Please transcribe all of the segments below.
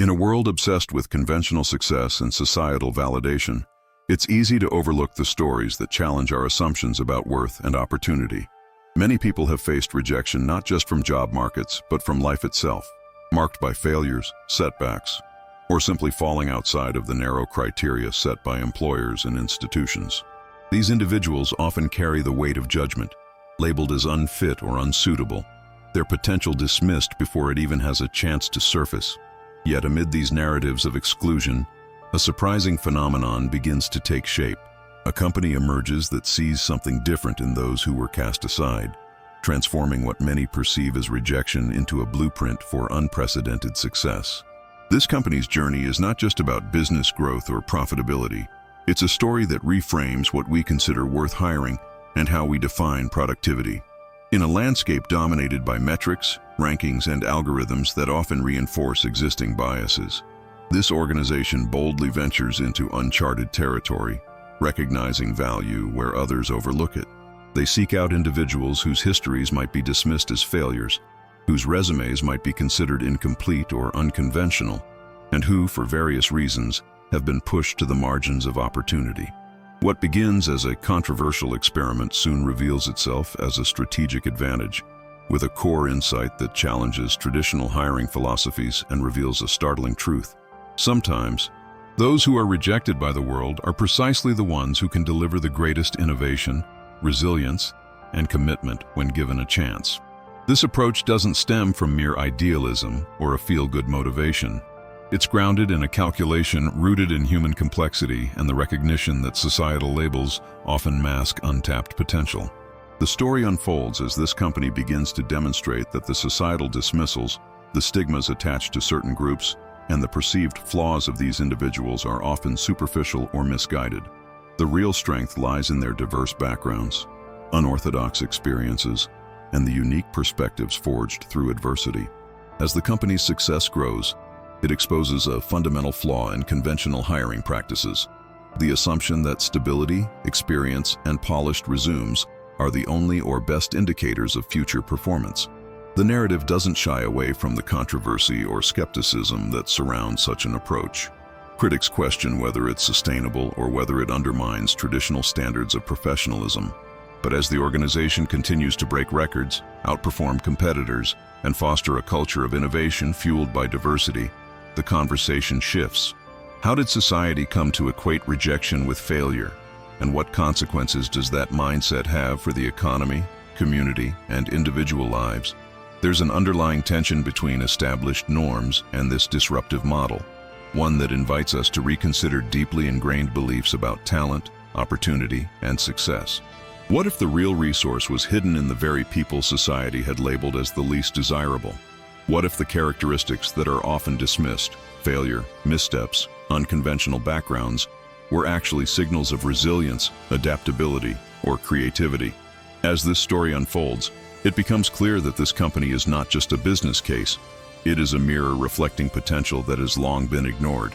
In a world obsessed with conventional success and societal validation, it's easy to overlook the stories that challenge our assumptions about worth and opportunity. Many people have faced rejection not just from job markets, but from life itself, marked by failures, setbacks, or simply falling outside of the narrow criteria set by employers and institutions. These individuals often carry the weight of judgment, labeled as unfit or unsuitable, their potential dismissed before it even has a chance to surface. Yet amid these narratives of exclusion, a surprising phenomenon begins to take shape. A company emerges that sees something different in those who were cast aside, transforming what many perceive as rejection into a blueprint for unprecedented success. This company's journey is not just about business growth or profitability. It's a story that reframes what we consider worth hiring and how we define productivity. In a landscape dominated by metrics, rankings, and algorithms that often reinforce existing biases, this organization boldly ventures into uncharted territory, recognizing value where others overlook it. They seek out individuals whose histories might be dismissed as failures, whose resumes might be considered incomplete or unconventional, and who, for various reasons, have been pushed to the margins of opportunity. What begins as a controversial experiment soon reveals itself as a strategic advantage, with a core insight that challenges traditional hiring philosophies and reveals a startling truth. Sometimes, those who are rejected by the world are precisely the ones who can deliver the greatest innovation, resilience, and commitment when given a chance. This approach doesn't stem from mere idealism or a feel-good motivation. It's grounded in a calculation rooted in human complexity and the recognition that societal labels often mask untapped potential. The story unfolds as this company begins to demonstrate that the societal dismissals, the stigmas attached to certain groups, and the perceived flaws of these individuals are often superficial or misguided. The real strength lies in their diverse backgrounds, unorthodox experiences, and the unique perspectives forged through adversity. As the company's success grows, it exposes a fundamental flaw in conventional hiring practices: the assumption that stability, experience, and polished resumes are the only or best indicators of future performance. The narrative doesn't shy away from the controversy or skepticism that surrounds such an approach. Critics question whether it's sustainable or whether it undermines traditional standards of professionalism. But as the organization continues to break records, outperform competitors, and foster a culture of innovation fueled by diversity, the conversation shifts. How did society come to equate rejection with failure? And what consequences does that mindset have for the economy, community, and individual lives? There's an underlying tension between established norms and this disruptive model, one that invites us to reconsider deeply ingrained beliefs about talent, opportunity, and success. What if the real resource was hidden in the very people society had labeled as the least desirable? What if the characteristics that are often dismissed, failure, missteps, unconventional backgrounds, were actually signals of resilience, adaptability, or creativity? As this story unfolds, it becomes clear that this company is not just a business case. It is a mirror reflecting potential that has long been ignored.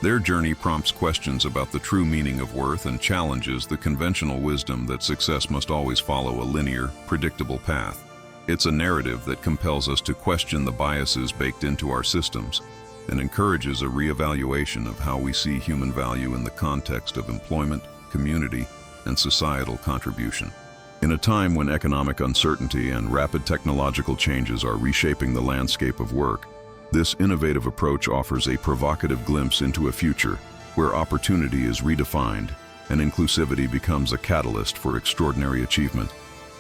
Their journey prompts questions about the true meaning of worth and challenges the conventional wisdom that success must always follow a linear, predictable path. It's a narrative that compels us to question the biases baked into our systems and encourages a reevaluation of how we see human value in the context of employment, community, and societal contribution. In a time when economic uncertainty and rapid technological changes are reshaping the landscape of work, this innovative approach offers a provocative glimpse into a future where opportunity is redefined and inclusivity becomes a catalyst for extraordinary achievement.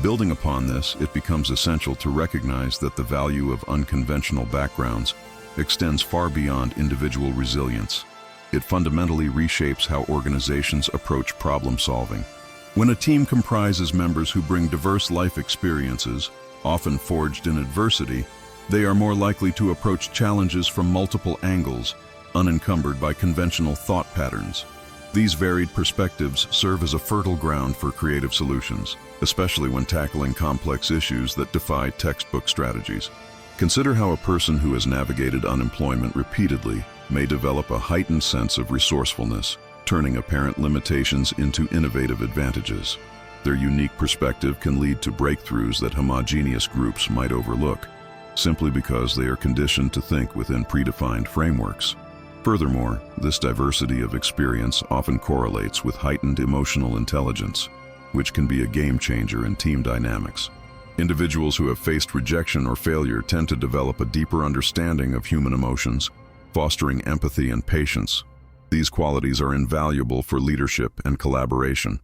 Building upon this, it becomes essential to recognize that the value of unconventional backgrounds extends far beyond individual resilience. It fundamentally reshapes how organizations approach problem solving. When a team comprises members who bring diverse life experiences, often forged in adversity, they are more likely to approach challenges from multiple angles, unencumbered by conventional thought patterns. These varied perspectives serve as a fertile ground for creative solutions, especially when tackling complex issues that defy textbook strategies. Consider how a person who has navigated unemployment repeatedly may develop a heightened sense of resourcefulness, turning apparent limitations into innovative advantages. Their unique perspective can lead to breakthroughs that homogeneous groups might overlook. simply because they are conditioned to think within predefined frameworks. Furthermore, this diversity of experience often correlates with heightened emotional intelligence, which can be a game changer in team dynamics. Individuals who have faced rejection or failure tend to develop a deeper understanding of human emotions, fostering empathy and patience. These qualities are invaluable for leadership and collaboration,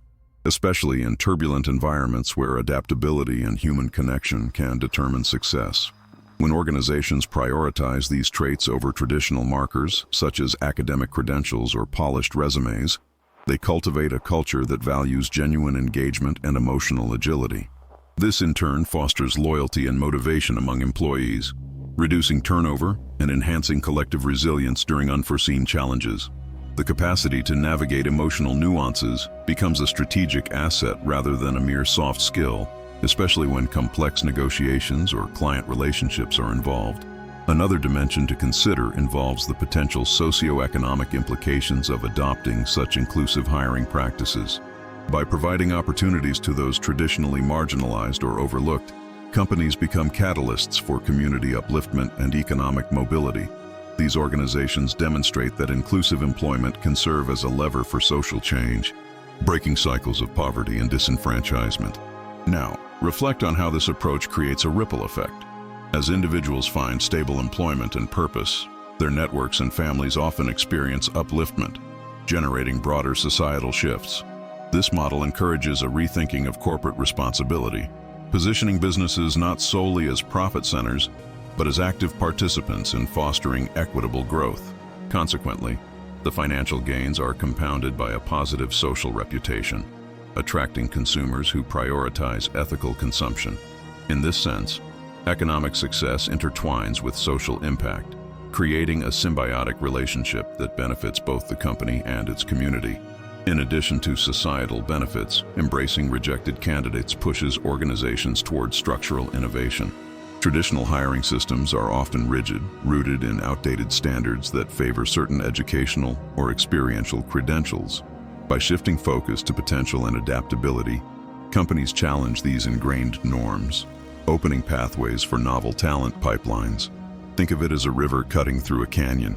especially in turbulent environments where adaptability and human connection can determine success. When organizations prioritize these traits over traditional markers, such as academic credentials or polished resumes, they cultivate a culture that values genuine engagement and emotional agility. This in turn fosters loyalty and motivation among employees, reducing turnover and enhancing collective resilience during unforeseen challenges. The capacity to navigate emotional nuances becomes a strategic asset rather than a mere soft skill, especially when complex negotiations or client relationships are involved. Another dimension to consider involves the potential socioeconomic implications of adopting such inclusive hiring practices. By providing opportunities to those traditionally marginalized or overlooked, companies become catalysts for community upliftment and economic mobility. These organizations demonstrate that inclusive employment can serve as a lever for social change, breaking cycles of poverty and disenfranchisement. Now, reflect on how this approach creates a ripple effect. As individuals find stable employment and purpose, their networks and families often experience upliftment, generating broader societal shifts. This model encourages a rethinking of corporate responsibility, positioning businesses not solely as profit centers, but as active participants in fostering equitable growth. Consequently, the financial gains are compounded by a positive social reputation, attracting consumers who prioritize ethical consumption. In this sense, economic success intertwines with social impact, creating a symbiotic relationship that benefits both the company and its community. In addition to societal benefits, embracing rejected candidates pushes organizations towards structural innovation. Traditional hiring systems are often rigid, rooted in outdated standards that favor certain educational or experiential credentials. By shifting focus to potential and adaptability, companies challenge these ingrained norms, opening pathways for novel talent pipelines. Think of it as a river cutting through a canyon.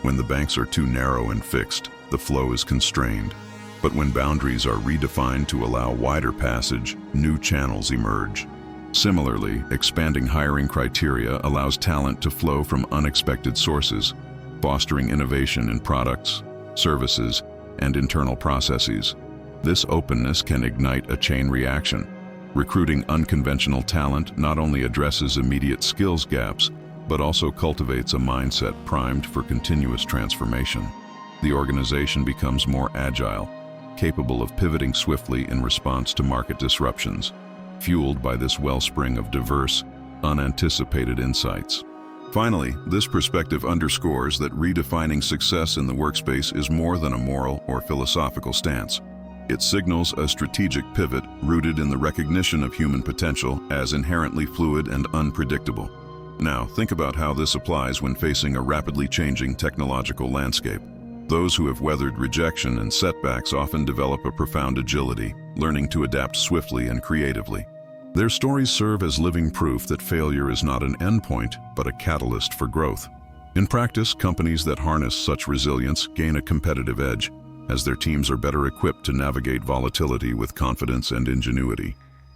When the banks are too narrow and fixed, the flow is constrained. But when boundaries are redefined to allow wider passage, new channels emerge. Similarly, expanding hiring criteria allows talent to flow from unexpected sources, fostering innovation in products, services, and internal processes. This openness can ignite a chain reaction. Recruiting unconventional talent not only addresses immediate skills gaps, but also cultivates a mindset primed for continuous transformation. The organization becomes more agile, capable of pivoting swiftly in response to market disruptions, fueled by this wellspring of diverse, unanticipated insights. Finally, this perspective underscores that redefining success in the workspace is more than a moral or philosophical stance. It signals a strategic pivot rooted in the recognition of human potential as inherently fluid and unpredictable. Now, think about how this applies when facing a rapidly changing technological landscape. Those who have weathered rejection and setbacks often develop a profound agility, learning to adapt swiftly and creatively. Their stories serve as living proof that failure is not an endpoint, but a catalyst for growth. In practice, companies that harness such resilience gain a competitive edge, as their teams are better equipped to navigate volatility with confidence and ingenuity.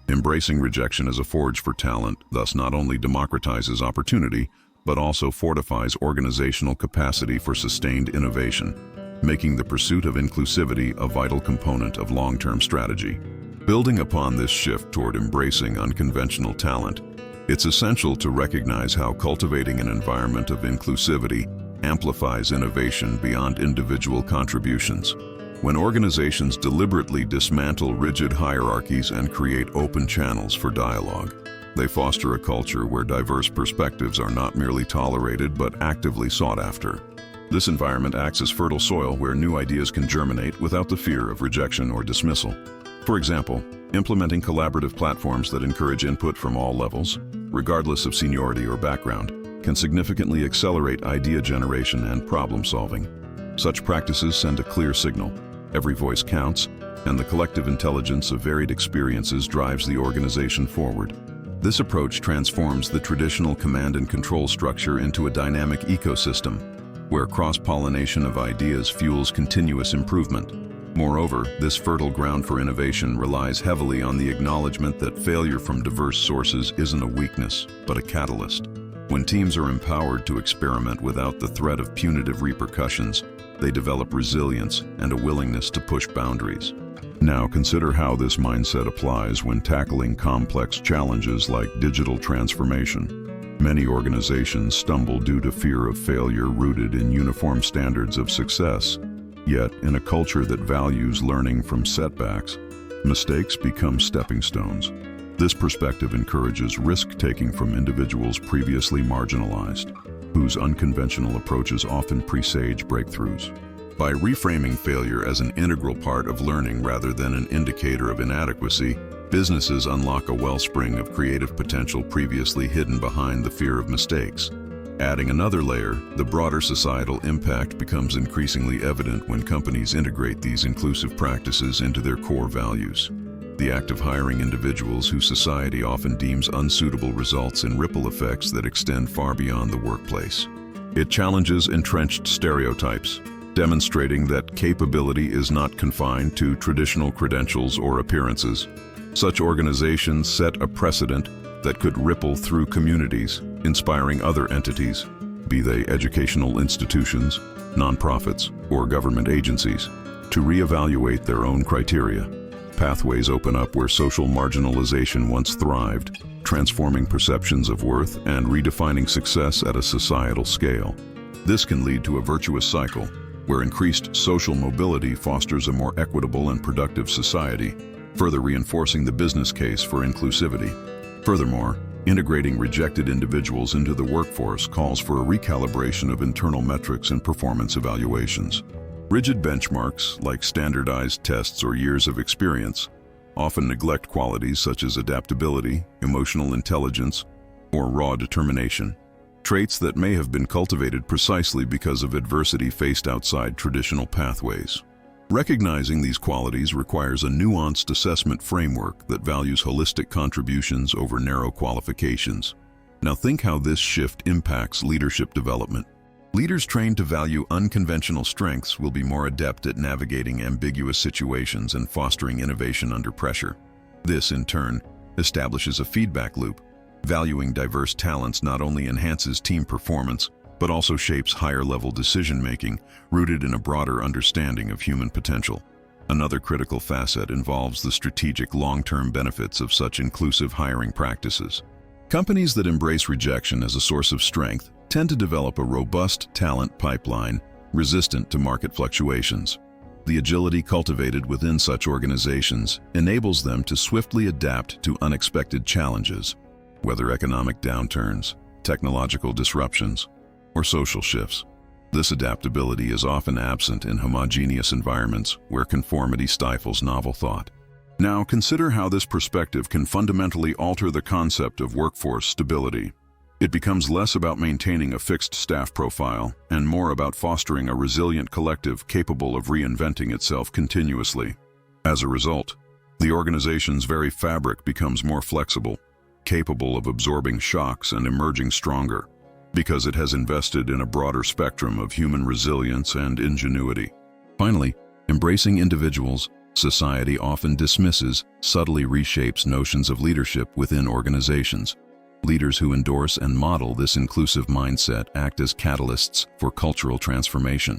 Embracing rejection as a forge for talent thus not only democratizes opportunity, but also fortifies organizational capacity for sustained innovation, making the pursuit of inclusivity a vital component of long-term strategy. Building upon this shift toward embracing unconventional talent, it's essential to recognize how cultivating an environment of inclusivity amplifies innovation beyond individual contributions. When organizations deliberately dismantle rigid hierarchies and create open channels for dialogue, they foster a culture where diverse perspectives are not merely tolerated but actively sought after. This environment acts as fertile soil where new ideas can germinate without the fear of rejection or dismissal. For example, implementing collaborative platforms that encourage input from all levels, regardless of seniority or background, can significantly accelerate idea generation and problem solving. Such practices send a clear signal: every voice counts, and the collective intelligence of varied experiences drives the organization forward. This approach transforms the traditional command and control structure into a dynamic ecosystem, where cross-pollination of ideas fuels continuous improvement. Moreover, this fertile ground for innovation relies heavily on the acknowledgement that failure from diverse sources isn't a weakness, but a catalyst. When teams are empowered to experiment without the threat of punitive repercussions, they develop resilience and a willingness to push boundaries. Now consider how this mindset applies when tackling complex challenges like digital transformation. Many organizations stumble due to fear of failure rooted in uniform standards of success. Yet, in a culture that values learning from setbacks, mistakes become stepping stones. This perspective encourages risk-taking from individuals previously marginalized, whose unconventional approaches often presage breakthroughs. By reframing failure as an integral part of learning rather than an indicator of inadequacy, businesses unlock a wellspring of creative potential previously hidden behind the fear of mistakes. Adding another layer, the broader societal impact becomes increasingly evident when companies integrate these inclusive practices into their core values. The act of hiring individuals who society often deems unsuitable results in ripple effects that extend far beyond the workplace. It challenges entrenched stereotypes, demonstrating that capability is not confined to traditional credentials or appearances. Such organizations set a precedent that could ripple through communities, inspiring other entities, be they educational institutions, nonprofits, or government agencies, to reevaluate their own criteria. Pathways open up where social marginalization once thrived, transforming perceptions of worth and redefining success at a societal scale. This can lead to a virtuous cycle, where increased social mobility fosters a more equitable and productive society, further reinforcing the business case for inclusivity. Furthermore, integrating rejected individuals into the workforce calls for a recalibration of internal metrics and performance evaluations. Rigid benchmarks, like standardized tests or years of experience, often neglect qualities such as adaptability, emotional intelligence, or raw determination, traits that may have been cultivated precisely because of adversity faced outside traditional pathways. Recognizing these qualities requires a nuanced assessment framework that values holistic contributions over narrow qualifications. Now think how this shift impacts leadership development. Leaders trained to value unconventional strengths will be more adept at navigating ambiguous situations and fostering innovation under pressure. This, in turn, establishes a feedback loop. Valuing diverse talents not only enhances team performance, but also shapes higher-level decision-making rooted in a broader understanding of human potential. Another critical facet involves the strategic long-term benefits of such inclusive hiring practices. Companies that embrace rejection as a source of strength tend to develop a robust talent pipeline resistant to market fluctuations. The agility cultivated within such organizations enables them to swiftly adapt to unexpected challenges, whether economic downturns, technological disruptions, or social shifts. This adaptability is often absent in homogeneous environments where conformity stifles novel thought. Now consider how this perspective can fundamentally alter the concept of workforce stability. It becomes less about maintaining a fixed staff profile and more about fostering a resilient collective capable of reinventing itself continuously. As a result, the organization's very fabric becomes more flexible, capable of absorbing shocks and emerging stronger, because it has invested in a broader spectrum of human resilience and ingenuity. Finally, embracing individuals, society often dismisses, subtly reshapes notions of leadership within organizations. Leaders who endorse and model this inclusive mindset act as catalysts for cultural transformation.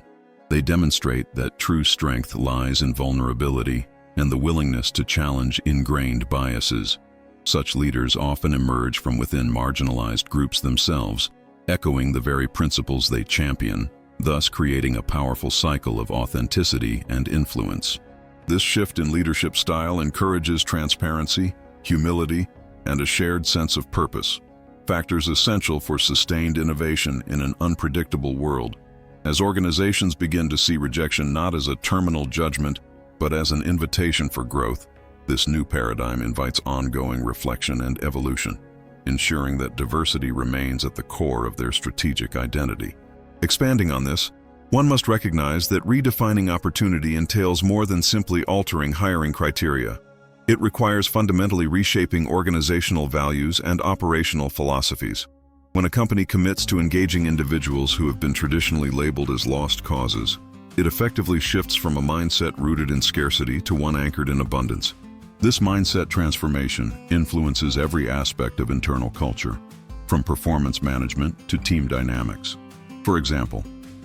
They demonstrate that true strength lies in vulnerability and the willingness to challenge ingrained biases. Such leaders often emerge from within marginalized groups themselves, echoing the very principles they champion, thus creating a powerful cycle of authenticity and influence. This shift in leadership style encourages transparency, humility, and a shared sense of purpose, factors essential for sustained innovation in an unpredictable world. As organizations begin to see rejection not as a terminal judgment, but as an invitation for growth, this new paradigm invites ongoing reflection and evolution, ensuring that diversity remains at the core of their strategic identity. Expanding on this, one must recognize that redefining opportunity entails more than simply altering hiring criteria. It requires fundamentally reshaping organizational values and operational philosophies. When a company commits to engaging individuals who have been traditionally labeled as lost causes, it effectively shifts from a mindset rooted in scarcity to one anchored in abundance. This mindset transformation influences every aspect of internal culture, from performance management to team dynamics. For example,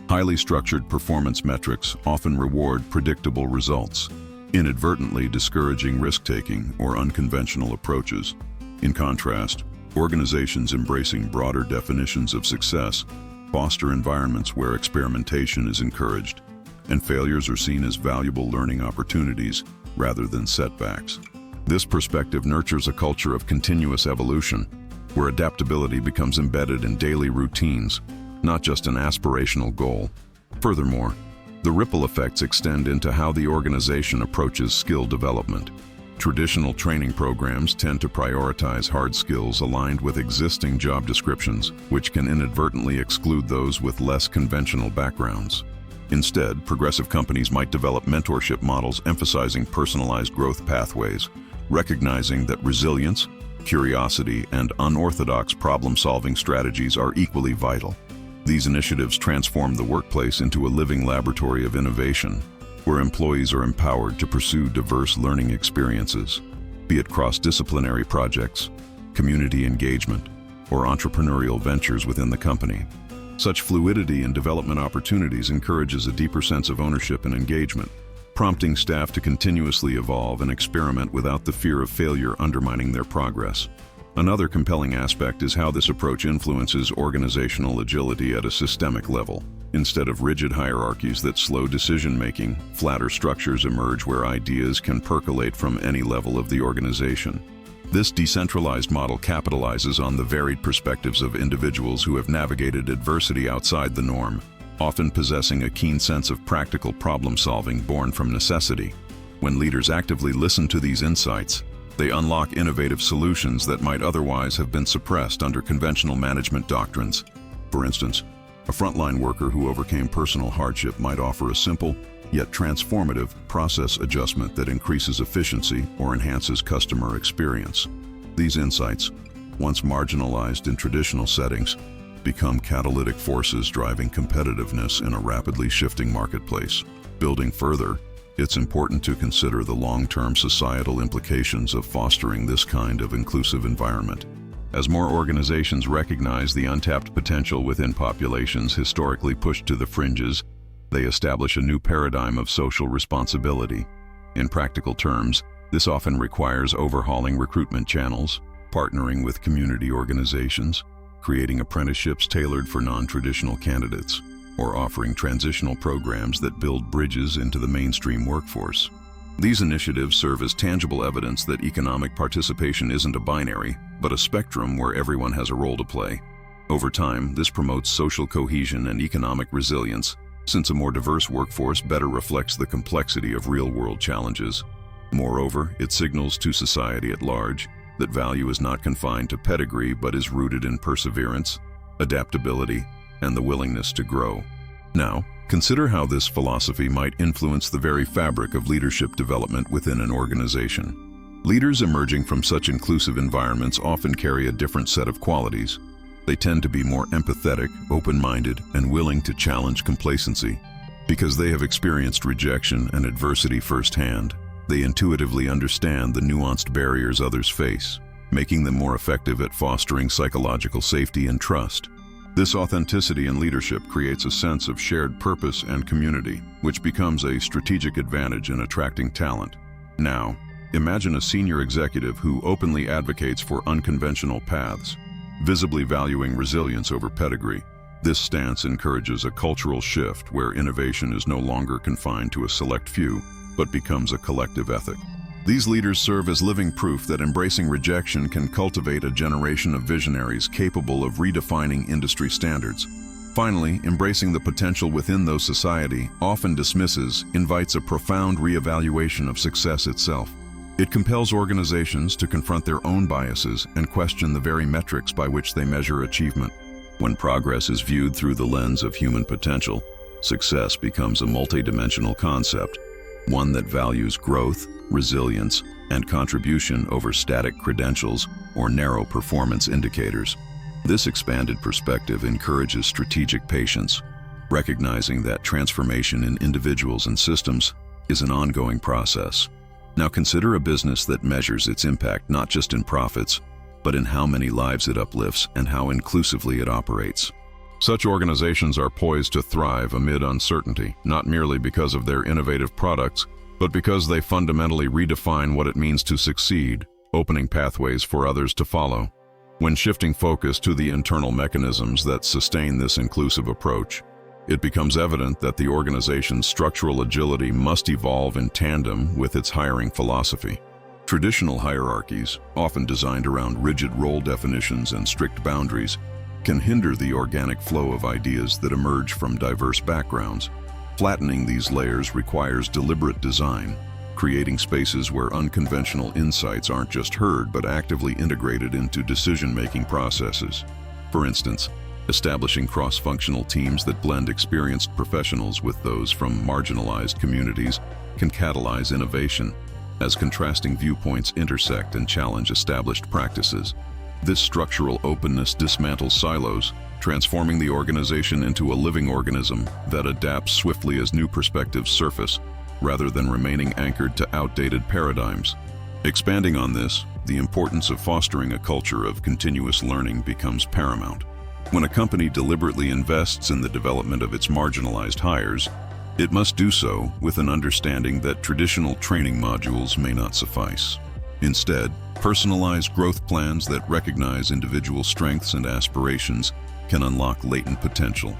highly structured performance metrics often reward predictable results, inadvertently discouraging risk-taking or unconventional approaches. In contrast, organizations embracing broader definitions of success foster environments where experimentation is encouraged, and failures are seen as valuable learning opportunities rather than setbacks. This perspective nurtures a culture of continuous evolution, where adaptability becomes embedded in daily routines, not just an aspirational goal. Furthermore, the ripple effects extend into how the organization approaches skill development. Traditional training programs tend to prioritize hard skills aligned with existing job descriptions, which can inadvertently exclude those with less conventional backgrounds. Instead, progressive companies might develop mentorship models emphasizing personalized growth pathways, recognizing that resilience, curiosity, and unorthodox problem-solving strategies are equally vital. These initiatives transform the workplace into a living laboratory of innovation, where employees are empowered to pursue diverse learning experiences, be it cross-disciplinary projects, community engagement, or entrepreneurial ventures within the company. Such fluidity in development opportunities encourages a deeper sense of ownership and engagement, prompting staff to continuously evolve and experiment without the fear of failure undermining their progress. Another compelling aspect is how this approach influences organizational agility at a systemic level. Instead of rigid hierarchies that slow decision-making, flatter structures emerge where ideas can percolate from any level of the organization. This decentralized model capitalizes on the varied perspectives of individuals who have navigated adversity outside the norm, often possessing a keen sense of practical problem-solving born from necessity. When leaders actively listen to these insights, they unlock innovative solutions that might otherwise have been suppressed under conventional management doctrines. For instance, a frontline worker who overcame personal hardship might offer a simple, yet transformative, process adjustment that increases efficiency or enhances customer experience. These insights, once marginalized in traditional settings, become catalytic forces driving competitiveness in a rapidly shifting marketplace. Building further, it's important to consider the long-term societal implications of fostering this kind of inclusive environment. As more organizations recognize the untapped potential within populations historically pushed to the fringes, they establish a new paradigm of social responsibility. In practical terms, this often requires overhauling recruitment channels, partnering with community organizations, creating apprenticeships tailored for non-traditional candidates, or offering transitional programs that build bridges into the mainstream workforce. These initiatives serve as tangible evidence that economic participation isn't a binary, but a spectrum where everyone has a role to play. Over time, this promotes social cohesion and economic resilience, since a more diverse workforce better reflects the complexity of real-world challenges. Moreover, it signals to society at large that value is not confined to pedigree but is rooted in perseverance, adaptability, and the willingness to grow. Now, consider how this philosophy might influence the very fabric of leadership development within an organization. Leaders emerging from such inclusive environments often carry a different set of qualities. They tend to be more empathetic, open-minded, and willing to challenge complacency. Because they have experienced rejection and adversity firsthand, they intuitively understand the nuanced barriers others face, making them more effective at fostering psychological safety and trust. This authenticity in leadership creates a sense of shared purpose and community, which becomes a strategic advantage in attracting talent. Now, imagine a senior executive who openly advocates for unconventional paths, visibly valuing resilience over pedigree. This stance encourages a cultural shift where innovation is no longer confined to a select few, but becomes a collective ethic. These leaders serve as living proof that embracing rejection can cultivate a generation of visionaries capable of redefining industry standards. Finally, embracing the potential within those society often dismisses, invites a profound reevaluation of success itself. It compels organizations to confront their own biases and question the very metrics by which they measure achievement. When progress is viewed through the lens of human potential, success becomes a multidimensional concept, one that values growth, resilience, and contribution over static credentials or narrow performance indicators. This expanded perspective encourages strategic patience, recognizing that transformation in individuals and systems is an ongoing process. Now consider a business that measures its impact not just in profits, but in how many lives it uplifts and how inclusively it operates. Such organizations are poised to thrive amid uncertainty, not merely because of their innovative products, but because they fundamentally redefine what it means to succeed, opening pathways for others to follow. When shifting focus to the internal mechanisms that sustain this inclusive approach, it becomes evident that the organization's structural agility must evolve in tandem with its hiring philosophy. Traditional hierarchies, often designed around rigid role definitions and strict boundaries, can hinder the organic flow of ideas that emerge from diverse backgrounds. Flattening these layers requires deliberate design, creating spaces where unconventional insights aren't just heard but actively integrated into decision-making processes. For instance, establishing cross-functional teams that blend experienced professionals with those from marginalized communities can catalyze innovation, as contrasting viewpoints intersect and challenge established practices. This structural openness dismantles silos, transforming the organization into a living organism that adapts swiftly as new perspectives surface, rather than remaining anchored to outdated paradigms. Expanding on this, the importance of fostering a culture of continuous learning becomes paramount. When a company deliberately invests in the development of its marginalized hires, it must do so with an understanding that traditional training modules may not suffice. Instead, personalized growth plans that recognize individual strengths and aspirations can unlock latent potential.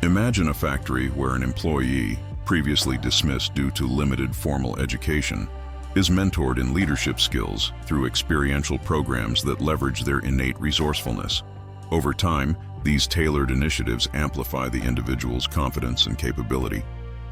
Imagine a factory where an employee, previously dismissed due to limited formal education, is mentored in leadership skills through experiential programs that leverage their innate resourcefulness. Over time, these tailored initiatives amplify the individual's confidence and capability,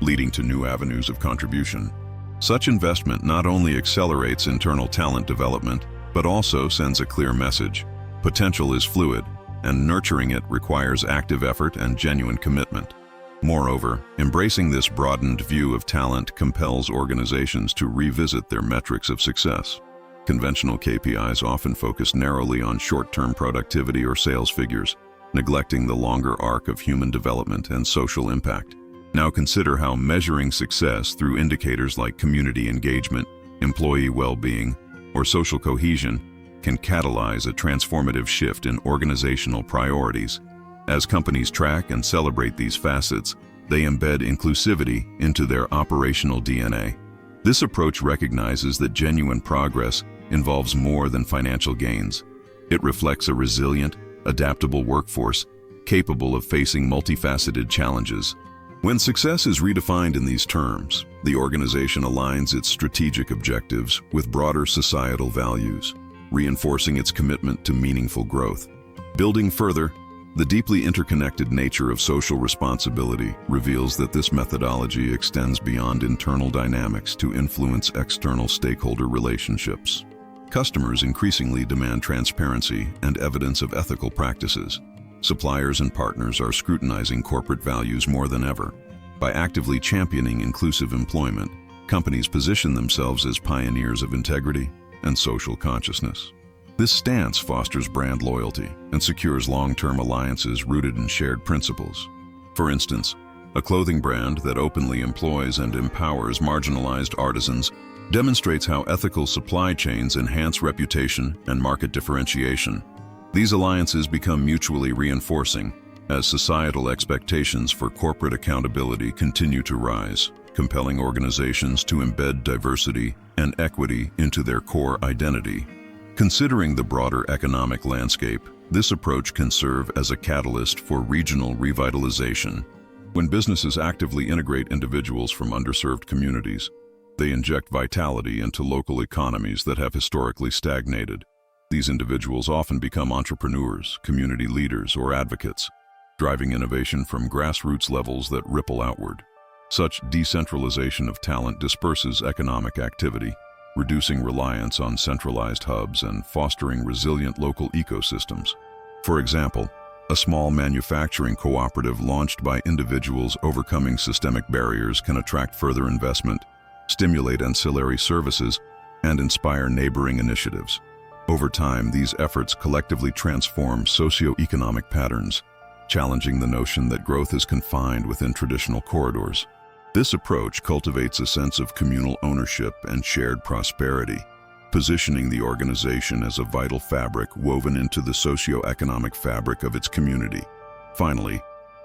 leading to new avenues of contribution. Such investment not only accelerates internal talent development, but also sends a clear message. Potential is fluid, and nurturing it requires active effort and genuine commitment. Moreover, embracing this broadened view of talent compels organizations to revisit their metrics of success. Conventional KPIs often focus narrowly on short-term productivity or sales figures, neglecting the longer arc of human development and social impact. Now consider how measuring success through indicators like community engagement, employee well-being, or social cohesion can catalyze a transformative shift in organizational priorities. As companies track and celebrate these facets, they embed inclusivity into their operational DNA. This approach recognizes that genuine progress involves more than financial gains. It reflects a resilient, adaptable workforce capable of facing multifaceted challenges. When success is redefined in these terms, the organization aligns its strategic objectives with broader societal values, reinforcing its commitment to meaningful growth. Building further, the deeply interconnected nature of social responsibility reveals that this methodology extends beyond internal dynamics to influence external stakeholder relationships. Customers increasingly demand transparency and evidence of ethical practices. Suppliers and partners are scrutinizing corporate values more than ever. By actively championing inclusive employment, companies position themselves as pioneers of integrity and social consciousness. This stance fosters brand loyalty and secures long-term alliances rooted in shared principles. For instance, a clothing brand that openly employs and empowers marginalized artisans demonstrates how ethical supply chains enhance reputation and market differentiation. These alliances become mutually reinforcing as societal expectations for corporate accountability continue to rise, compelling organizations to embed diversity and equity into their core identity. Considering the broader economic landscape, this approach can serve as a catalyst for regional revitalization. When businesses actively integrate individuals from underserved communities, they inject vitality into local economies that have historically stagnated. These individuals often become entrepreneurs, community leaders, or advocates, driving innovation from grassroots levels that ripple outward. Such decentralization of talent disperses economic activity, reducing reliance on centralized hubs and fostering resilient local ecosystems. For example, a small manufacturing cooperative launched by individuals overcoming systemic barriers can attract further investment, stimulate ancillary services, and inspire neighboring initiatives. Over time, these efforts collectively transform socio-economic patterns, challenging the notion that growth is confined within traditional corridors. This approach cultivates a sense of communal ownership and shared prosperity, positioning the organization as a vital fabric woven into the socio-economic fabric of its community. Finally,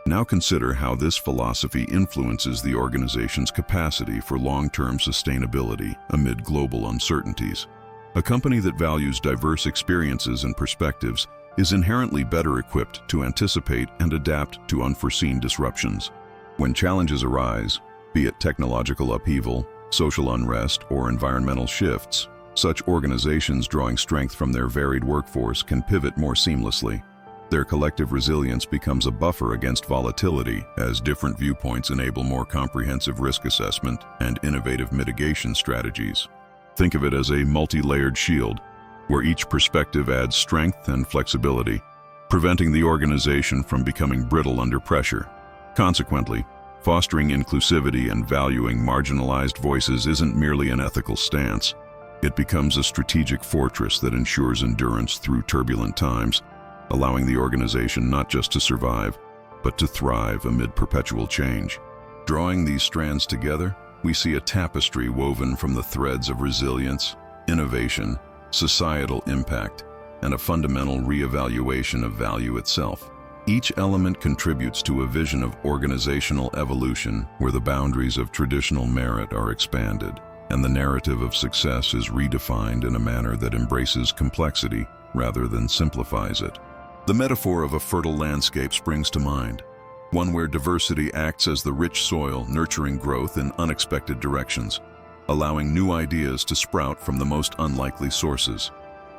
now consider how this philosophy influences the organization's capacity for long-term sustainability amid global uncertainties. A company that values diverse experiences and perspectives is inherently better equipped to anticipate and adapt to unforeseen disruptions. When challenges arise, be it technological upheaval, social unrest, or environmental shifts, such organizations drawing strength from their varied workforce can pivot more seamlessly. Their collective resilience becomes a buffer against volatility as different viewpoints enable more comprehensive risk assessment and innovative mitigation strategies. Think of it as a multi-layered shield, where each perspective adds strength and flexibility, preventing the organization from becoming brittle under pressure. Consequently, fostering inclusivity and valuing marginalized voices isn't merely an ethical stance. It becomes a strategic fortress that ensures endurance through turbulent times, allowing the organization not just to survive, but to thrive amid perpetual change. Drawing these strands together, we see a tapestry woven from the threads of resilience, innovation, societal impact, and a fundamental reevaluation of value itself. Each element contributes to a vision of organizational evolution where the boundaries of traditional merit are expanded, and the narrative of success is redefined in a manner that embraces complexity rather than simplifies it. The metaphor of a fertile landscape springs to mind, one where diversity acts as the rich soil nurturing growth in unexpected directions, allowing new ideas to sprout from the most unlikely sources.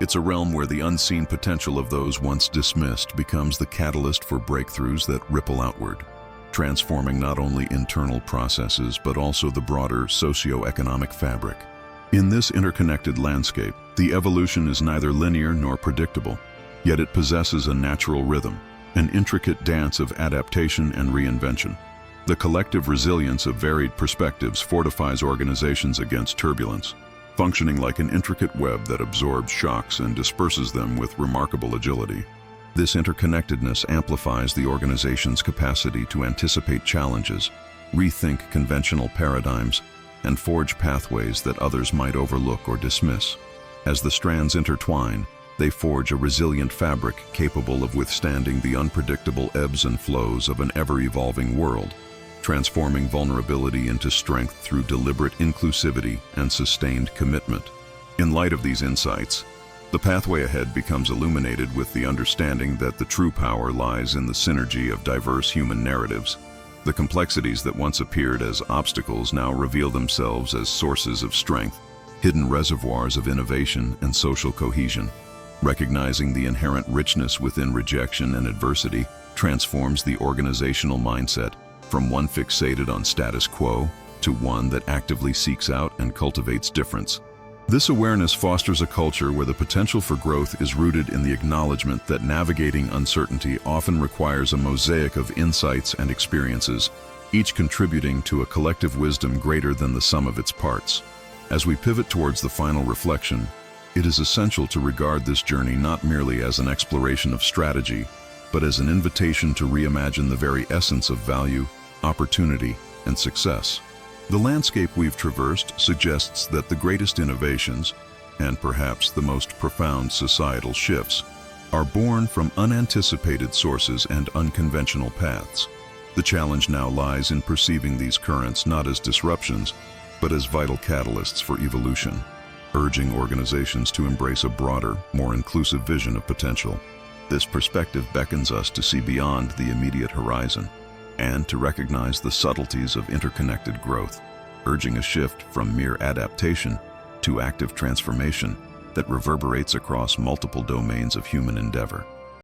It's a realm where the unseen potential of those once dismissed becomes the catalyst for breakthroughs that ripple outward, transforming not only internal processes but also the broader socio-economic fabric. In this interconnected landscape, the evolution is neither linear nor predictable, yet it possesses a natural rhythm, an intricate dance of adaptation and reinvention. The collective resilience of varied perspectives fortifies organizations against turbulence, functioning like an intricate web that absorbs shocks and disperses them with remarkable agility. This interconnectedness amplifies the organization's capacity to anticipate challenges, rethink conventional paradigms, and forge pathways that others might overlook or dismiss. As the strands intertwine, they forge a resilient fabric capable of withstanding the unpredictable ebbs and flows of an ever-evolving world, transforming vulnerability into strength through deliberate inclusivity and sustained commitment. In light of these insights, the pathway ahead becomes illuminated with the understanding that the true power lies in the synergy of diverse human narratives. The complexities that once appeared as obstacles now reveal themselves as sources of strength, hidden reservoirs of innovation and social cohesion. Recognizing the inherent richness within rejection and adversity transforms the organizational mindset from one fixated on status quo to one that actively seeks out and cultivates difference. This awareness fosters a culture where the potential for growth is rooted in the acknowledgement that navigating uncertainty often requires a mosaic of insights and experiences, each contributing to a collective wisdom greater than the sum of its parts. As we pivot towards the final reflection, it is essential to regard this journey not merely as an exploration of strategy, but as an invitation to reimagine the very essence of value, opportunity, and success. The landscape we've traversed suggests that the greatest innovations, and perhaps the most profound societal shifts, are born from unanticipated sources and unconventional paths. The challenge now lies in perceiving these currents not as disruptions, but as vital catalysts for evolution, urging organizations to embrace a broader, more inclusive vision of potential. This perspective beckons us to see beyond the immediate horizon and to recognize the subtleties of interconnected growth, urging a shift from mere adaptation to active transformation that reverberates across multiple domains of human endeavor.